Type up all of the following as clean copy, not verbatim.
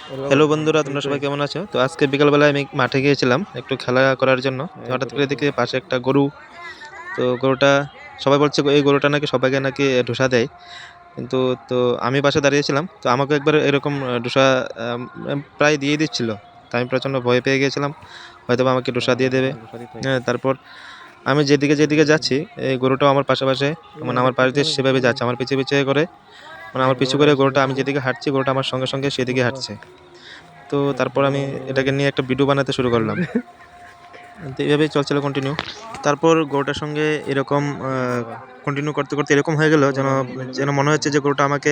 Hello বন্ধুরা, তোমরা সবাই কেমন আছো? তো আজকে বিকালবেলায় আমি মাঠে গিয়েছিলাম একটু খেলা করার জন্য। তো হঠাৎ করে দেখি পাশে একটা গরু। তো গরুটা, সবাই বলছে এই গরুটা নাকি সবাইকে নাকি ধোসা দেয়। কিন্তু তো আমি পাশে দাঁড়িয়েছিলাম, তো আমাকে একবার এরকম ধোসা প্রায় দিয়ে দিচ্ছিল। তো আমি প্রচণ্ড ভয় পেয়ে গিয়েছিলাম, হয়তো বা আমাকে ধোসা দিয়ে দেবে। তারপর আমি যেদিকে যেদিকে যাচ্ছি, এই গরুটাও আমার পাশে মানে আমার পাশ দিয়ে সেভাবে যাচ্ছে, আমার পিছিয়ে পিছিয়ে করে, মানে আমার পিছু করে গরুটা, আমি যেদিকে হাঁটছি গরুটা আমার সঙ্গে সঙ্গে সেদিকে হাঁটছে। তো তারপর আমি এটাকে নিয়ে একটা ভিডিও বানাতে শুরু করলাম। তো এভাবেই চলছিল কন্টিনিউ। তারপর গরুটার সঙ্গে এরকম কন্টিনিউ করতে করতে এরকম হয়ে গেল, যেন যেন মনে হচ্ছে যে গরুটা আমাকে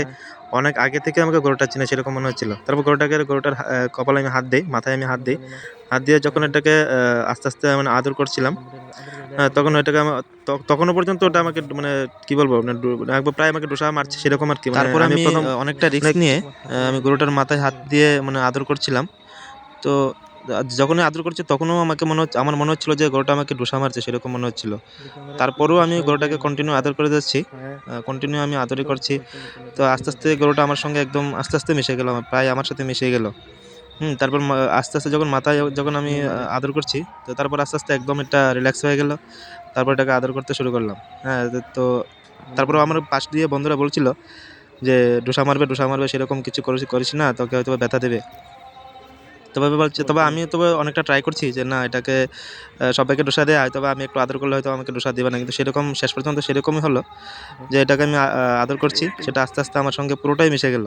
অনেক আগে থেকে আমাকে গরুটা চিনে, সেরকম মনে হচ্ছিল। তারপর গরুটার কপালে আমি হাত দিই, মাথায় আমি হাত দিই। হাত দিয়ে যখন এটাকে আস্তে আস্তে মানে আদর করছিলাম, তখন ওইটাকে তখনও পর্যন্ত ওটা আমাকে মানে কি বলবো, মানে মানে একবার প্রায় আমাকে ডোসা মারছে সেরকম আর কি। তারপর আমি প্রথম অনেকটা রিস্ক নিয়ে আমি গরুটার মাথায় হাত দিয়ে মানে আদর করছিলাম। তো যখনই আদর করছি তখনও আমাকে আমার মনে হচ্ছিল যে গরুটা আমাকে ডোসা মারছে, সেরকম মনে হচ্ছিল। তারপরেও আমি গরুটাকে কন্টিনিউ আদর করে যাচ্ছি, কন্টিনিউ আমি আদরই করছি। তো আস্তে আস্তে গরুটা আমার সঙ্গে একদম আস্তে আস্তে মিশে গেল, প্রায় আমার সাথে মিশে গেল। তারপর আস্তে আস্তে যখন মাথায় যখন আমি আদর করছি, তো তারপর আস্তে আস্তে একদম এটা রিল্যাক্স হয়ে গেল। তারপর এটাকে আদর করতে শুরু করলাম। হ্যাঁ, তো তারপরেও আমার পাশ দিয়ে বন্ধুরা বলছিল যে ডোসা মারবে, সেরকম কিছু করিস না, তোকে হয়তো ব্যথা দেবে। তবে আমি অনেকটা ট্রাই করছি যে না, এটাকে সবাইকে ডোসা দেয়, হয়তো বা আমি একটু আদর করলে হয়তো আমাকে ডোসা দেবে না, কিন্তু সেরকম শেষ পর্যন্ত সেরকমই হলো যে এটাকে আমি আদর করছি, সেটা আস্তে আস্তে আমার সঙ্গে পুরোটাই মিশে গেল।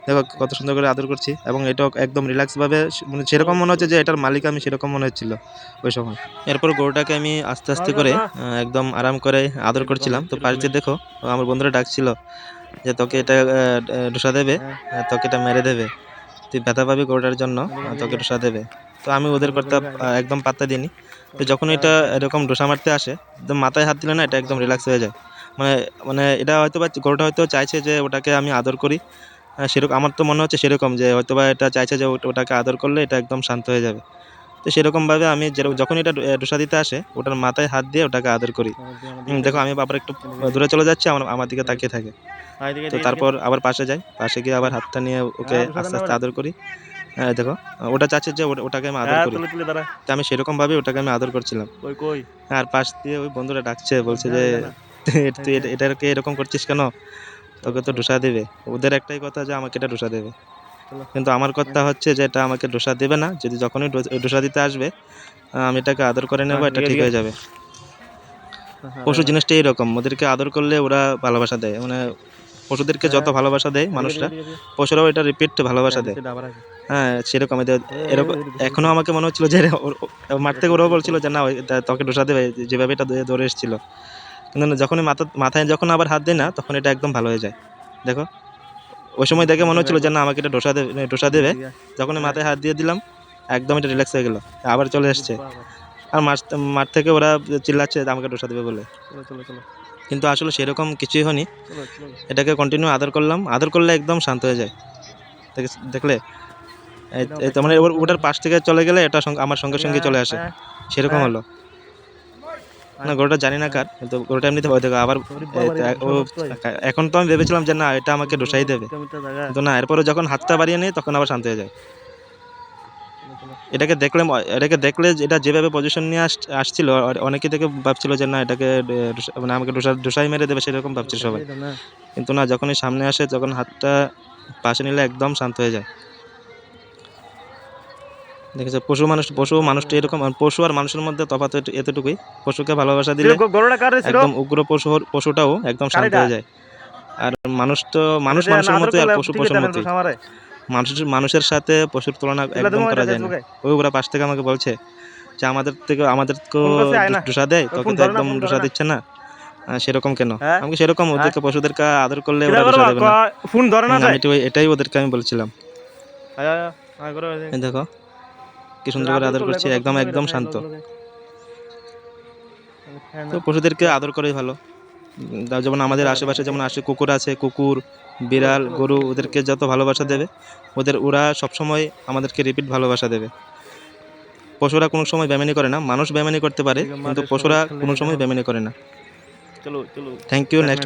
দেখো কত সুন্দর করে আদর করছি, এবং এটাও একদম রিল্যাক্সভাবে, মানে সেরকম মনে হচ্ছে যে এটার মালিক আমি, সেরকম মনে হচ্ছিল ওই সময়। এরপর গরুটাকে আমি আস্তে আস্তে করে একদম আরাম করে আদর করছিলাম। তো পাশ দিয়ে দেখো আমার বন্ধুরা ডাকছিল যে তোকে এটা ডোসা দেবে, তোকে এটা মেরে দেবে, তুই ব্যথা পাবি গরুটার জন্য, তোকে ডোসা দেবে। তো আমি ওদের কথা একদম পাত্তা দিইনি। তো যখন এটা এরকম ডোসা মারতে আসে, একদম মাথায় হাত দিলে না এটা একদম রিল্যাক্স হয়ে যায়। মানে মানে এটা হয়তো বা গরুটা হয়তো চাইছে যে ওটাকে আমি আদর করি, সেরকম আমার তো মনে হচ্ছে সেরকম, যে হয়তো বা এটা চাইছে যে ওটাকে আদর করলে এটা একদম শান্ত হয়ে যাবে। তো সেরকমভাবে আমি যখন এটা ডোসা দিতে আসে, ওটার মাথায় হাত দিয়ে ওটাকে আদর করি। দেখো আমি আবার একটু দূরে চলে যাচ্ছি, আমার দিকে তাকিয়ে থাকে। তো তারপর আবার পাশে যাই, পাশে গিয়ে আবার হাতটা নিয়ে ওকে আস্তে আস্তে আদর করি। হ্যাঁ দেখো, ওটা চাচ্ছে যে ওটাকে আমি আদর করি, তো আমি সেরকম ভাবে ওটাকে আমি আদর করছিলাম। আর পাশ দিয়ে ওই বন্ধুরা ডাকছে, বলছে যে তুই এটাকে এরকম করছিস কেন, তোকে তো ডোসা দেবে। ওদের একটাই কথা যে আমাকে এটা ডোসা দেবে, কিন্তু আমার কথা হচ্ছে যে এটা আমাকে ডোসা দেবে না, যদি যখনই ডোসা দিতে আসবে আমি এটাকে আদর করে নেবো, এটা ঠিক হয়ে যাবে। পশু জিনিসটা এইরকম, ওদেরকে আদর করলে ওরা ভালোবাসা দেয়, মানে পশুদেরকে যত ভালোবাসা দেয় মানুষরা, পশুরাও এটা রিপিট ভালোবাসা দেয়। হ্যাঁ সেরকম এরকম এখনো আমাকে মনে হচ্ছিল যে মাঠ থেকে ওরাও বলছিল যে না তোকে ডোসা দেবে, যেভাবে এটা দৌড়ে এসেছিল। কিন্তু যখনই মাথায় যখন আবার হাত দেয় না, তখন এটা একদম ভালো হয়ে যায়। দেখো ওই সময় দেখে মনে হচ্ছিল যে না আমাকে এটা ডোসা দেবে, যখনই মাথায় হাত দিয়ে দিলাম একদম এটা রিল্যাক্স হয়ে গেল, আবার চলে এসছে। আর মাঠ থেকে ওরা চিল্লাচ্ছে আমাকে ডোসা দেবে বলে, কিন্তু আসলে সেরকম কিছুই হয়নি। এটাকে কন্টিনিউ আদর করলাম, আদর করলে একদম শান্ত হয়ে যায়। দেখলে মানে ওটার পাশ থেকে চলে গেলে এটা আমার সঙ্গে সঙ্গে চলে আসে, সেরকম হলো না। গরুটা জানি না কার, কিন্তু গরুটা এমনিতে ভয় থাকে। আবার এখন তো আমি ভেবেছিলাম যে না এটা আমাকে ডোসাই দেবে, কিন্তু না, এরপরে যখন হাতটা বাড়িয়ে নিই তখন আবার শান্ত হয়ে যায়। এটাকে দেখলে এটা যেভাবে পজিশন নিয়ে আসছিল, অনেকে থেকে ভাবছিল যে না এটাকে মানে আমাকে ডোসাই মেরে দেবে, সেরকম ভাবছিল সবাই। কিন্তু না, যখনই সামনে আসে, যখন হাতটা পাশে নিলে একদম শান্ত হয়ে যায়। দেখেছো, পশু মানুষটা এরকম, পশু আর মানুষের মধ্যে তফাৎ এতটুকুই, পশুকে ভালোবাসা দিলে একদম উগ্র পশুটাও একদম শান্ত হয়ে যায়। আর মানুষ মানুষের মতো, আর পশু পশুর মতোই। মানুষের সাথে পশুর তুলনা একদম করা যায় না। ওরা পাশ থেকে আমাকে বলছে যে আমাদেরকেও ডোসা দেয়, তোকে তো একদম ডোসা দিচ্ছে না, সেরকম কেন? আমাকে সেরকম পশুদেরকে আদর করলে ওরা ডোসা দেবে না। আমি এটাই ওদেরকে আমি বলছিলাম। দেখো কি সুন্দর করে আদর করছি, একদম শান্ত। তো পশুদেরকে আদর করাই ভালো। যেমন আমাদের আশেপাশে যেমন কুকুর আছে, কুকুর, বিড়াল, গরু, ওদেরকে যত ভালোবাসা দেবে, ওরা সবসময় আমাদেরকে রিপিট ভালোবাসা দেবে। পশুরা কোনো সময় বেমানি করে না, মানুষ বেমানি করতে পারে, কিন্তু পশুরা কোনো সময় বেমানি করে না। Thank you. নেক্সট